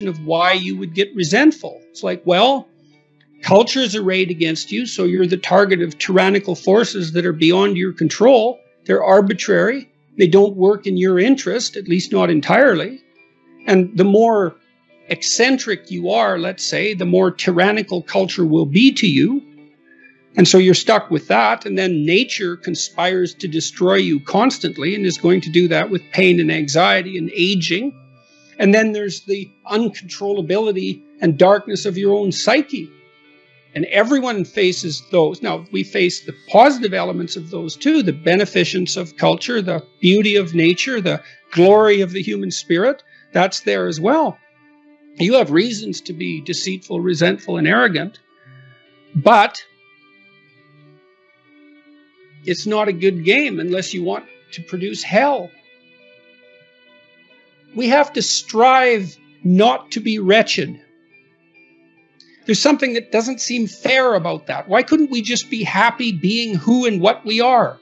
explanation of why you would get resentful. It's like, well, culture is arrayed against you, so you're the target of tyrannical forces that are beyond your control. They're arbitrary. They don't work in your interest, at least not entirely. And the more eccentric you are, let's say, the more tyrannical culture will be to you. And so you're stuck with that. And then nature conspires to destroy you constantly and is going to do that with pain and anxiety and aging. And then there's the uncontrollability and darkness of your own psyche. And everyone faces those. Now, we face the positive elements of those too, the beneficence of culture, the beauty of nature, the glory of the human spirit. That's there as well. You have reasons to be deceitful, resentful, and arrogant, but it's not a good game unless you want to produce hell. We have to strive not to be wretched. There's something that doesn't seem fair about that. Why couldn't we just be happy being who and what we are?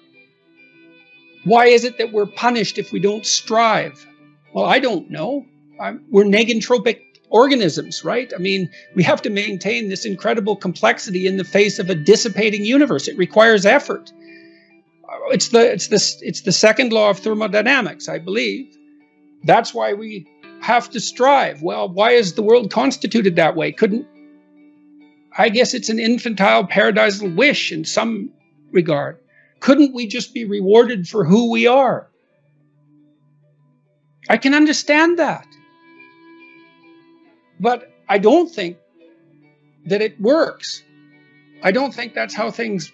Why is it that we're punished if we don't strive? Well, I don't know. We're negentropic organisms, right? I mean, we have to maintain this incredible complexity in the face of a dissipating universe. It requires effort. It's the second law of thermodynamics, I believe. That's why we have to strive. Well, why is the world constituted that way? I guess it's an infantile paradisal wish in some regard. Couldn't we just be rewarded for who we are? I can understand that. But I don't think that it works. I don't think that's how things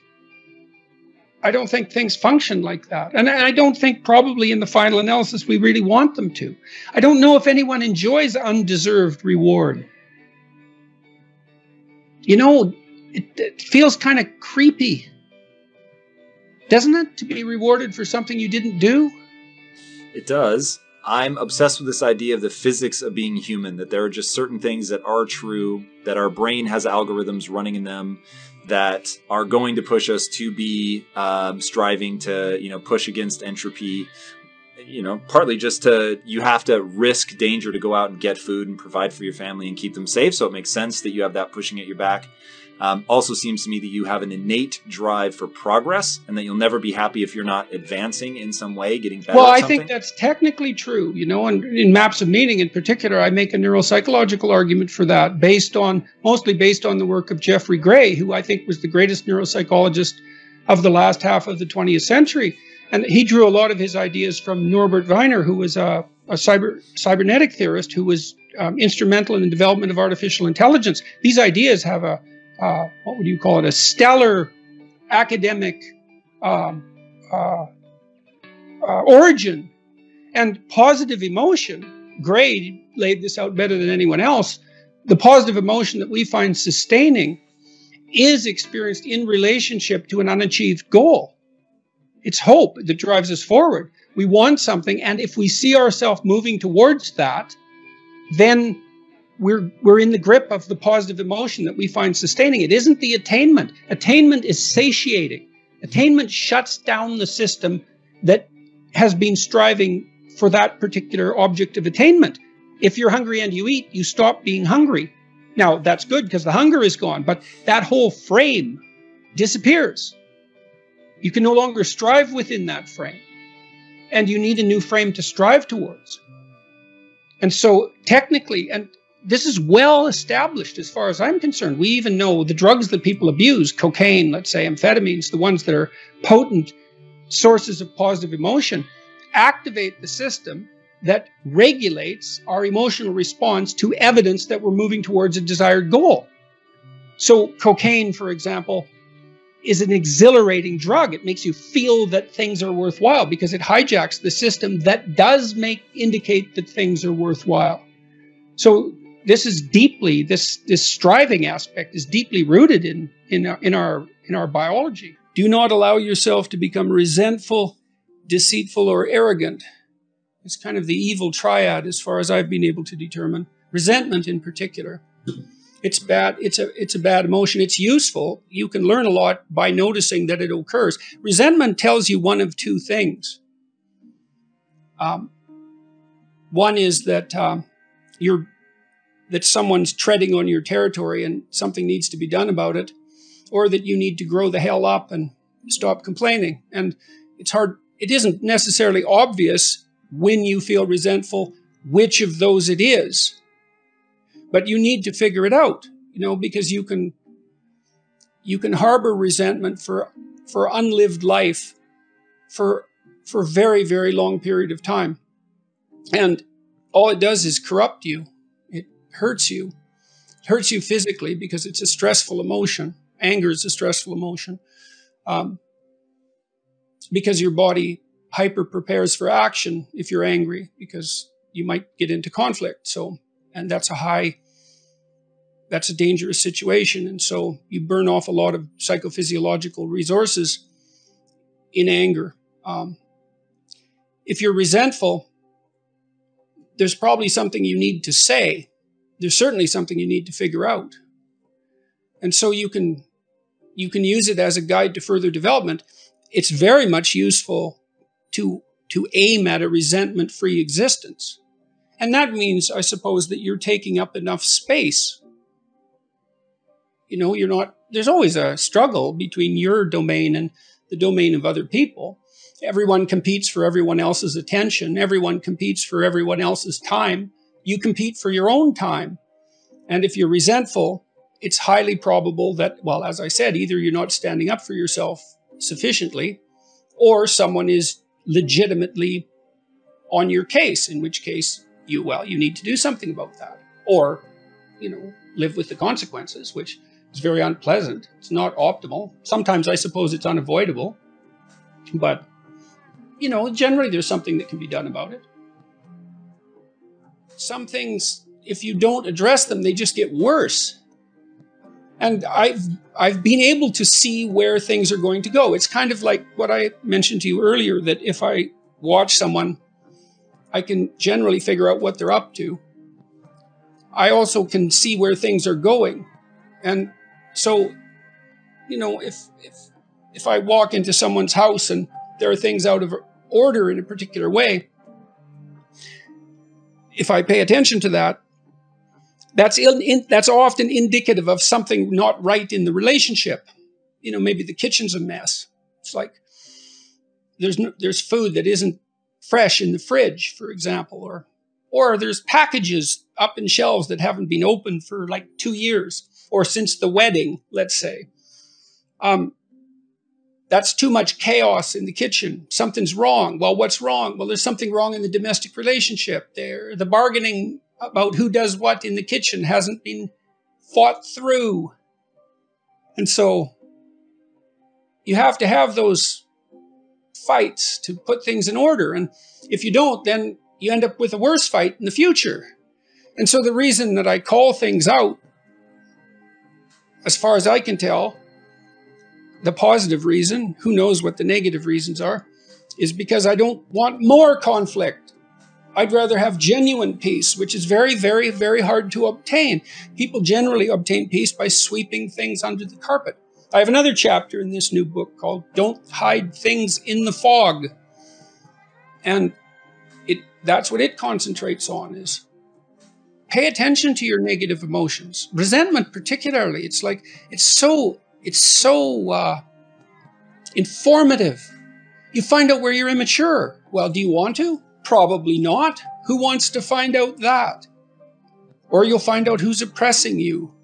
function like that. And I don't think probably in the final analysis we really want them to. I don't know if anyone enjoys undeserved reward. You know, it feels kind of creepy, doesn't it, to be rewarded for something you didn't do? It does. I'm obsessed with this idea of the physics of being human, that there are just certain things that are true, that our brain has algorithms running in them that are going to push us to be striving to, push against entropy. Partly just you have to risk danger to go out and get food and provide for your family and keep them safe. So it makes sense that you have that pushing at your back. Also seems to me that you have an innate drive for progress and that you'll never be happy if you're not advancing in some way, getting better at something. I think that's technically true, and in Maps of Meaning in particular, I make a neuropsychological argument for that mostly based on the work of Jeffrey Gray, who I think was the greatest neuropsychologist of the last half of the 20th century. And he drew a lot of his ideas from Norbert Wiener, who was a cybernetic theorist who was instrumental in the development of artificial intelligence. These ideas have what would you call it, a stellar academic origin. And positive emotion, Gray laid this out better than anyone else, the positive emotion that we find sustaining is experienced in relationship to an unachieved goal. It's hope that drives us forward. We want something, and if we see ourselves moving towards that, then we're in the grip of the positive emotion that we find sustaining. It isn't the attainment. Attainment is satiating. Attainment shuts down the system that has been striving for that particular object of attainment. If you're hungry and you eat, you stop being hungry. Now, that's good because the hunger is gone, but that whole frame disappears. You can no longer strive within that frame, and you need a new frame to strive towards. And so technically, and this is well established as far as I'm concerned, we even know the drugs that people abuse, cocaine, let's say, amphetamines, the ones that are potent sources of positive emotion, activate the system that regulates our emotional response to evidence that we're moving towards a desired goal. So cocaine, for example, is an exhilarating drug. It makes you feel that things are worthwhile because it hijacks the system that does indicate that things are worthwhile. So this is deeply, this striving aspect is deeply rooted in our biology. Do not allow yourself to become resentful, deceitful, or arrogant. It's kind of the evil triad as far as I've been able to determine. Resentment in particular. It's bad. It's a bad emotion. It's useful. You can learn a lot by noticing that it occurs. Resentment tells you one of two things. One is that that someone's treading on your territory and something needs to be done about it, or that you need to grow the hell up and stop complaining. And it's hard. It isn't necessarily obvious when you feel resentful which of those it is, but you need to figure it out, because you can harbor resentment for unlived life for a very, very long period of time. And all it does is corrupt you. It hurts you. It hurts you physically because it's a stressful emotion. Anger is a stressful emotion. Because your body hyper prepares for action if you're angry, because you might get into conflict. And that's a dangerous situation. And so you burn off a lot of psychophysiological resources in anger. If you're resentful, there's probably something you need to say. There's certainly something you need to figure out. And so you can use it as a guide to further development. It's very much useful to aim at a resentment-free existence. And that means, I suppose, that you're taking up enough space. There's always a struggle between your domain and the domain of other people. Everyone competes for everyone else's attention. Everyone competes for everyone else's time. You compete for your own time. And if you're resentful, it's highly probable that, well, as I said, either you're not standing up for yourself sufficiently, or someone is legitimately on your case, in which case you need to do something about that. Or, live with the consequences, which is very unpleasant. It's not optimal. Sometimes I suppose it's unavoidable. But, generally there's something that can be done about it. Some things, if you don't address them, they just get worse. And I've been able to see where things are going to go. It's kind of like what I mentioned to you earlier, that if I watch someone, I can generally figure out what they're up to. I also can see where things are going. And so, if I walk into someone's house and there are things out of order in a particular way, if I pay attention to that, that's often indicative of something not right in the relationship. Maybe the kitchen's a mess. It's like there's food that isn't fresh in the fridge, for example, or there's packages up in shelves that haven't been opened for like 2 years, or since the wedding, let's say. That's too much chaos in the kitchen. Something's wrong. Well, what's wrong? Well, there's something wrong in the domestic relationship there. The bargaining about who does what in the kitchen hasn't been fought through. And so you have to have those fights to put things in order. And if you don't, then you end up with a worse fight in the future. And so the reason that I call things out, as far as I can tell, the positive reason, who knows what the negative reasons are, is because I don't want more conflict. I'd rather have genuine peace, which is very, very, very hard to obtain. People generally obtain peace by sweeping things under the carpet. I have another chapter in this new book called Don't Hide Things in the Fog. And that's what it concentrates on, is pay attention to your negative emotions. Resentment particularly, it's so informative. You find out where you're immature. Well, do you want to? Probably not. Who wants to find out that? Or you'll find out who's oppressing you.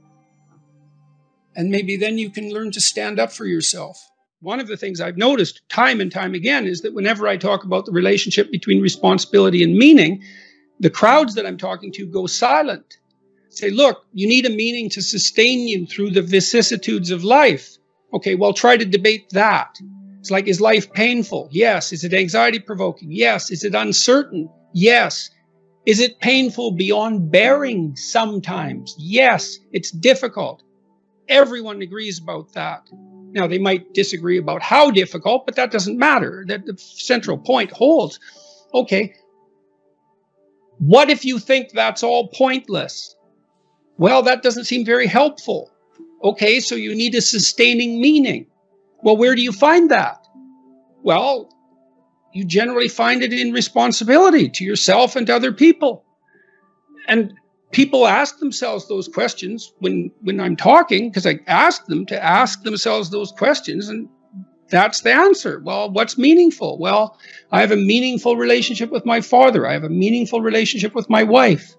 And maybe then you can learn to stand up for yourself. One of the things I've noticed time and time again is that whenever I talk about the relationship between responsibility and meaning, the crowds that I'm talking to go silent. Say, look, you need a meaning to sustain you through the vicissitudes of life. Okay, well, try to debate that. It's like, is life painful? Yes. Is it anxiety-provoking? Yes. Is it uncertain? Yes. Is it painful beyond bearing sometimes? Yes. It's difficult. Everyone agrees about that. Now, they might disagree about how difficult, but that doesn't matter. That the central point holds. Okay. What if you think that's all pointless? Well, that doesn't seem very helpful. Okay, so you need a sustaining meaning. Well, where do you find that? Well, you generally find it in responsibility to yourself and to other people. And people ask themselves those questions when I'm talking, because I ask them to ask themselves those questions, and that's the answer. Well, what's meaningful? Well, I have a meaningful relationship with my father. I have a meaningful relationship with my wife.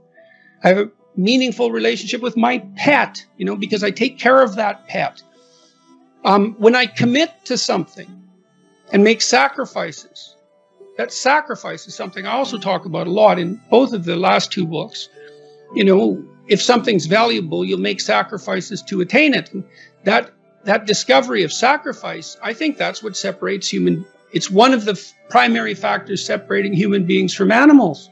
I have a meaningful relationship with my pet, because I take care of that pet. When I commit to something and make sacrifices, that sacrifice is something I also talk about a lot in both of the last two books. If something's valuable, you'll make sacrifices to attain it. And that discovery of sacrifice, I think that's what separates it's one of the primary factors separating human beings from animals.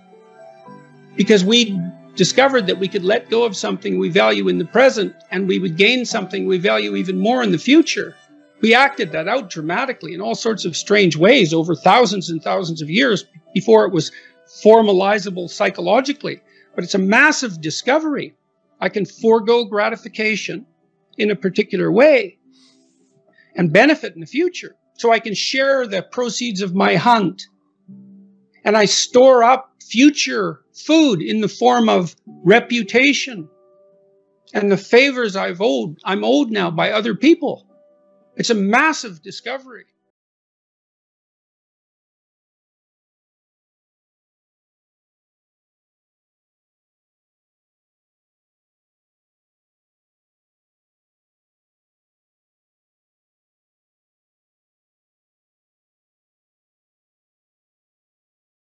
Because we discovered that we could let go of something we value in the present, and we would gain something we value even more in the future. We acted that out dramatically in all sorts of strange ways over thousands and thousands of years before it was formalizable psychologically. But it's a massive discovery. I can forego gratification in a particular way and benefit in the future. So I can share the proceeds of my hunt. And I store up future food in the form of reputation and the favors I'm owed now by other people. It's a massive discovery.